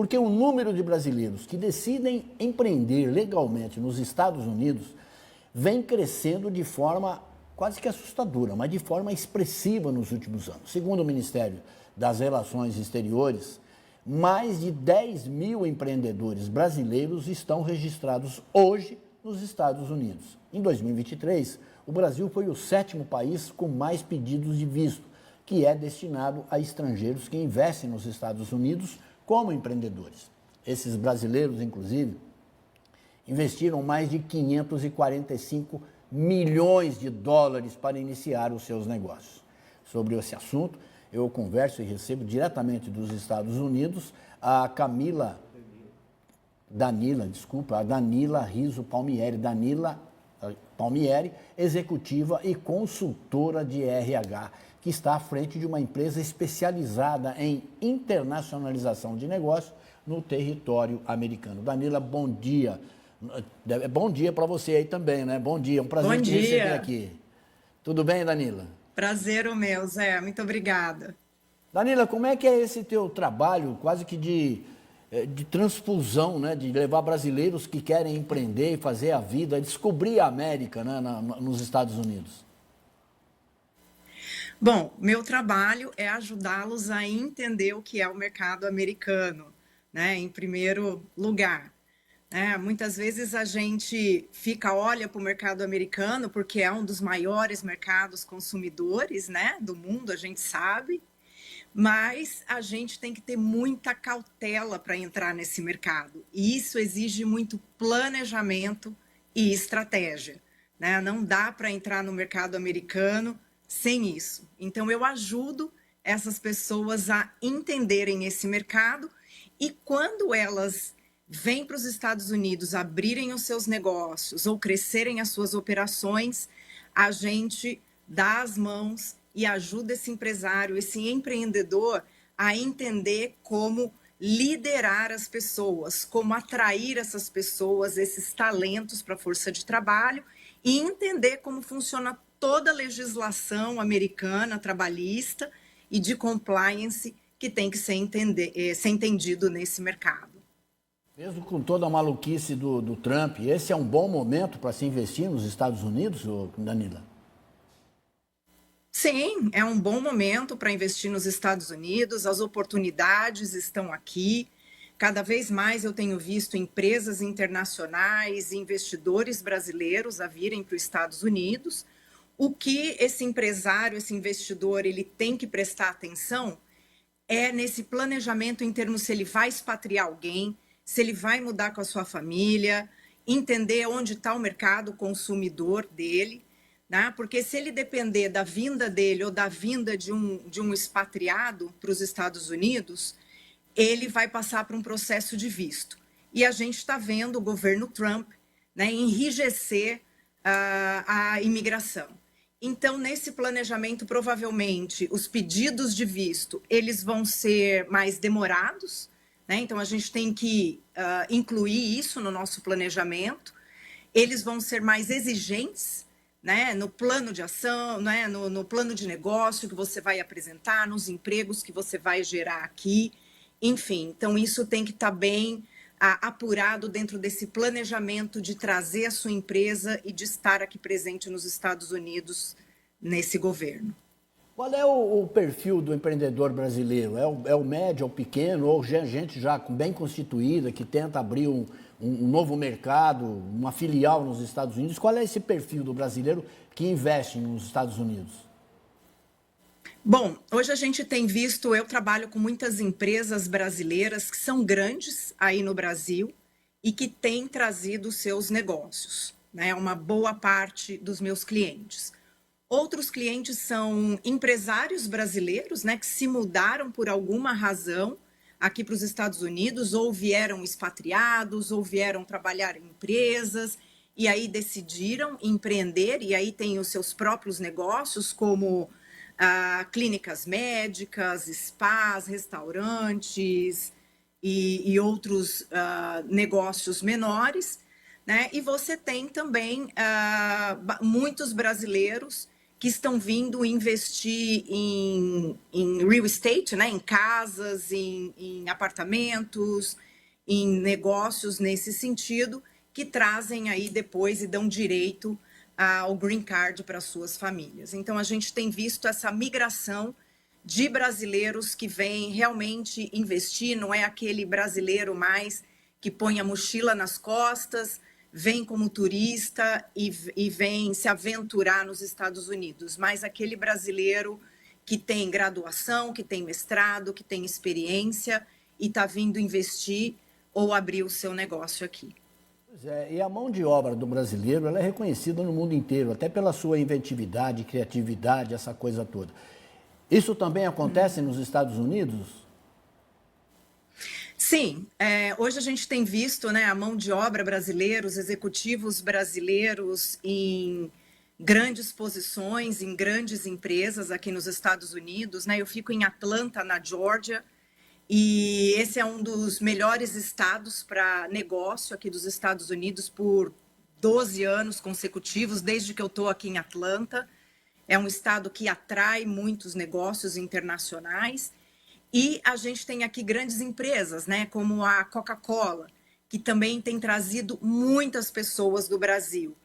Porque o número de brasileiros que decidem empreender legalmente nos Estados Unidos vem crescendo de forma quase que assustadora, mas de forma expressiva nos últimos anos. Segundo o Ministério das Relações Exteriores, mais de 10 mil empreendedores brasileiros estão registrados hoje nos Estados Unidos. Em 2023, o Brasil foi o 7º país com mais pedidos de visto, que é destinado a estrangeiros que investem nos Estados Unidos como empreendedores. Esses brasileiros, inclusive, investiram mais de 545 milhões de dólares para iniciar os seus negócios. Sobre esse assunto, eu converso e recebo diretamente dos Estados Unidos a Danila Riso Palmieri. Danila Palmieri, executiva e consultora de RH, que está à frente de uma empresa especializada em internacionalização de negócios no território americano. Danila, bom dia. Bom dia para você aí também, né? Bom dia, é um prazer te receber aqui. Tudo bem, Danila? Prazer o meu, Zé. Muito obrigada. Danila, como é que é esse teu trabalho, quase que de transfusão, né? De levar brasileiros que querem empreender e fazer a vida, descobrir a América, né? Nos Estados Unidos? Bom, meu trabalho é ajudá-los a entender o que é o mercado americano, né? Em primeiro lugar. Muitas vezes a gente olha para o mercado americano porque é um dos maiores mercados consumidores, né, do mundo, a gente sabe, mas a gente tem que ter muita cautela para entrar nesse mercado. E isso exige muito planejamento e estratégia, né? Não dá para entrar no mercado americano sem isso. Então eu ajudo essas pessoas a entenderem esse mercado e quando elas vêm para os Estados Unidos abrirem os seus negócios ou crescerem as suas operações, a gente dá as mãos e ajuda esse empresário, esse empreendedor a entender como liderar as pessoas, como atrair essas pessoas, esses talentos para a força de trabalho e entender como funciona toda a legislação americana, trabalhista e de compliance que tem que ser entendido nesse mercado. Mesmo com toda a maluquice do Trump, esse é um bom momento para se investir nos Estados Unidos, Danila? Sim, é um bom momento para investir nos Estados Unidos, as oportunidades estão aqui. Cada vez mais eu tenho visto empresas internacionais e investidores brasileiros a virem para os Estados Unidos. O que esse empresário, esse investidor, ele tem que prestar atenção é nesse planejamento em termos se ele vai expatriar alguém, se ele vai mudar com a sua família, entender onde está o mercado consumidor dele, né? Porque se ele depender da vinda dele ou da vinda de um expatriado para os Estados Unidos, ele vai passar por um processo de visto. E a gente está vendo o governo Trump, né, enrijecer a imigração. Então, nesse planejamento, provavelmente, os pedidos de visto eles vão ser mais demorados, né? Então, a gente tem que incluir isso no nosso planejamento. Eles vão ser mais exigentes, né? No plano de ação, né? No plano de negócio que você vai apresentar, nos empregos que você vai gerar aqui. Enfim, então isso tem que estar bem apurado dentro desse planejamento de trazer a sua empresa e de estar aqui presente nos Estados Unidos nesse governo. Qual é o perfil do empreendedor brasileiro? É o médio, é o pequeno, ou gente já bem constituída que tenta abrir um novo mercado, uma filial nos Estados Unidos? Qual é esse perfil do brasileiro que investe nos Estados Unidos? Bom, hoje a gente tem visto, eu trabalho com muitas empresas brasileiras que são grandes aí no Brasil e que têm trazido seus negócios, né? Uma boa parte dos meus clientes. Outros clientes são empresários brasileiros, né, que se mudaram por alguma razão aqui para os Estados Unidos, ou vieram expatriados, ou vieram trabalhar em empresas, e aí decidiram empreender, e aí têm os seus próprios negócios, como clínicas médicas, spas, restaurantes e outros negócios menores, né? E você tem também muitos brasileiros que estão vindo investir em real estate, né, em casas, em apartamentos, em negócios nesse sentido, que trazem aí depois e dão direito ao green card para suas famílias. Então, a gente tem visto essa migração de brasileiros que vêm realmente investir, não é aquele brasileiro mais que põe a mochila nas costas, vem como turista e vem se aventurar nos Estados Unidos, mas aquele brasileiro que tem graduação, que tem mestrado, que tem experiência e está vindo investir ou abrir o seu negócio aqui. Pois é, e a mão de obra do brasileiro ela é reconhecida no mundo inteiro, até pela sua inventividade, criatividade, essa coisa toda. Isso também acontece nos Estados Unidos? Sim, hoje a gente tem visto, né, a mão de obra brasileira, os executivos brasileiros em grandes posições, em grandes empresas aqui nos Estados Unidos, né? Eu fico em Atlanta, na Geórgia, e esse é um dos melhores estados para negócio aqui dos Estados Unidos por 12 anos consecutivos, desde que eu estou aqui em Atlanta. É um estado que atrai muitos negócios internacionais. E a gente tem aqui grandes empresas, né, como a Coca-Cola, que também tem trazido muitas pessoas do Brasil.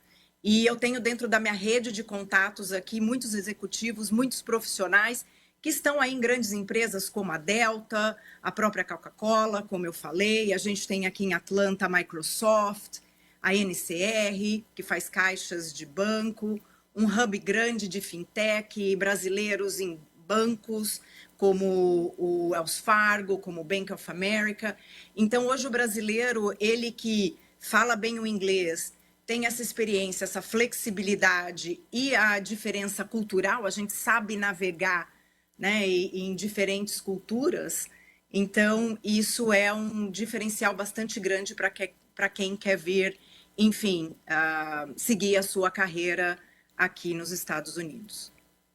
E eu tenho dentro da minha rede de contatos aqui muitos executivos, muitos profissionais que estão aí em grandes empresas como a Delta, a própria Coca-Cola, como eu falei. A gente tem aqui em Atlanta a Microsoft, a NCR, que faz caixas de banco, um hub grande de fintech, brasileiros em bancos, como o Wells Fargo, como o Bank of America. Então, hoje o brasileiro, ele que fala bem o inglês, tem essa experiência, essa flexibilidade e a diferença cultural, a gente sabe navegar, né, em diferentes culturas. Então, isso é um diferencial bastante grande para quem quer vir, enfim, seguir a sua carreira aqui nos Estados Unidos.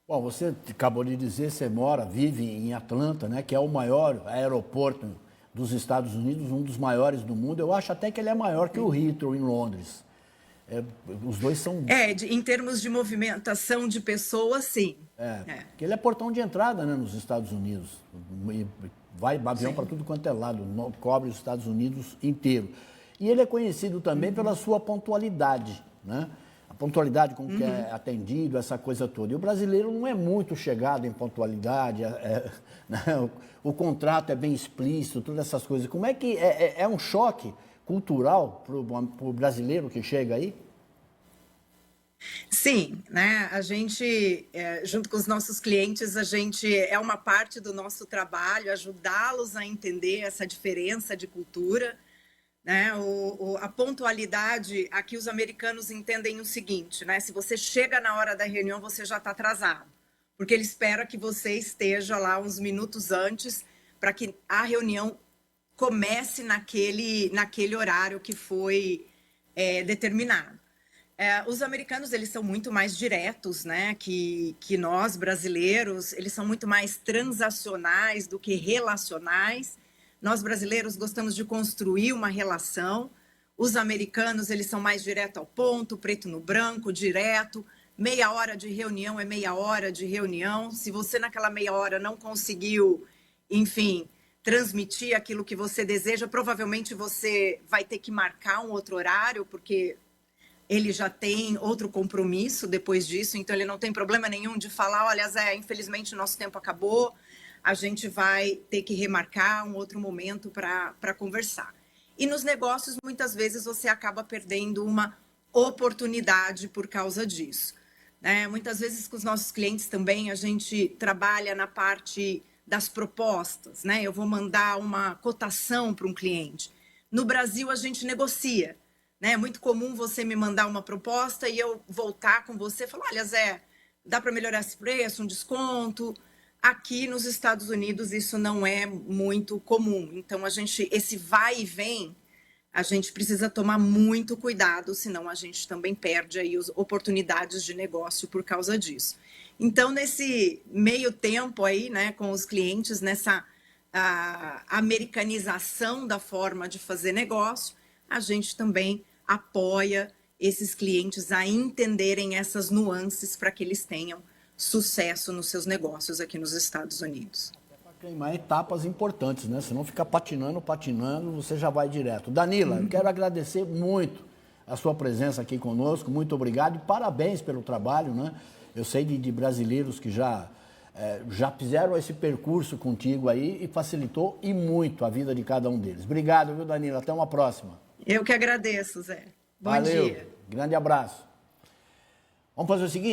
Bom, você acabou de dizer, você vive em Atlanta, né, que é o maior aeroporto dos Estados Unidos, um dos maiores do mundo. Eu acho até que ele é maior que o Heathrow, em Londres. Os dois são... em termos de movimentação de pessoas, sim. Porque ele é portão de entrada, né, nos Estados Unidos. Vai avião para tudo quanto é lado, cobre os Estados Unidos inteiro. E ele é conhecido também pela sua pontualidade, né? A pontualidade com que é atendido, essa coisa toda. E o brasileiro não é muito chegado em pontualidade, né? O contrato é bem explícito, todas essas coisas. Como é que é um choque cultural para o brasileiro que chega aí? Sim, né? A gente, junto com os nossos clientes, a gente é uma parte do nosso trabalho ajudá-los a entender essa diferença de cultura, né? A pontualidade, aqui os americanos entendem o seguinte, né? Se você chega na hora da reunião, você já está atrasado, porque ele espera que você esteja lá uns minutos antes para que a reunião comece naquele horário que foi determinado. Os americanos, eles são muito mais diretos, né, que nós, brasileiros. Eles são muito mais transacionais do que relacionais. Nós, brasileiros, gostamos de construir uma relação. Os americanos, eles são mais direto ao ponto, preto no branco, direto. Meia hora de reunião é meia hora de reunião. Se você, naquela meia hora, não conseguiu, enfim, transmitir aquilo que você deseja, provavelmente você vai ter que marcar um outro horário, porque ele já tem outro compromisso depois disso, então ele não tem problema nenhum de falar, olha, Zé, infelizmente o nosso tempo acabou, a gente vai ter que remarcar um outro momento para conversar. E nos negócios, muitas vezes, você acaba perdendo uma oportunidade por causa disso, né? Muitas vezes, com os nossos clientes também, a gente trabalha na parte das propostas, né? Eu vou mandar uma cotação para um cliente. No Brasil, a gente negocia. É muito comum você me mandar uma proposta e eu voltar com você e falar, olha, Zé, dá para melhorar esse preço, um desconto? Aqui nos Estados Unidos isso não é muito comum. Então, esse vai e vem, a gente precisa tomar muito cuidado, senão a gente também perde aí as oportunidades de negócio por causa disso. Então, nesse meio tempo aí, né, com os clientes, nessa americanização da forma de fazer negócio, a gente também apoia esses clientes a entenderem essas nuances para que eles tenham sucesso nos seus negócios aqui nos Estados Unidos. Para queimar etapas importantes, né? Se não ficar patinando, você já vai direto. Danila, eu quero agradecer muito a sua presença aqui conosco, muito obrigado e parabéns pelo trabalho, né? Eu sei de brasileiros que já fizeram esse percurso contigo aí e facilitou e muito a vida de cada um deles. Obrigado, viu, Danila? Até uma próxima. Eu que agradeço, Zé. Bom Valeu. dia. Grande abraço. Vamos fazer o seguinte.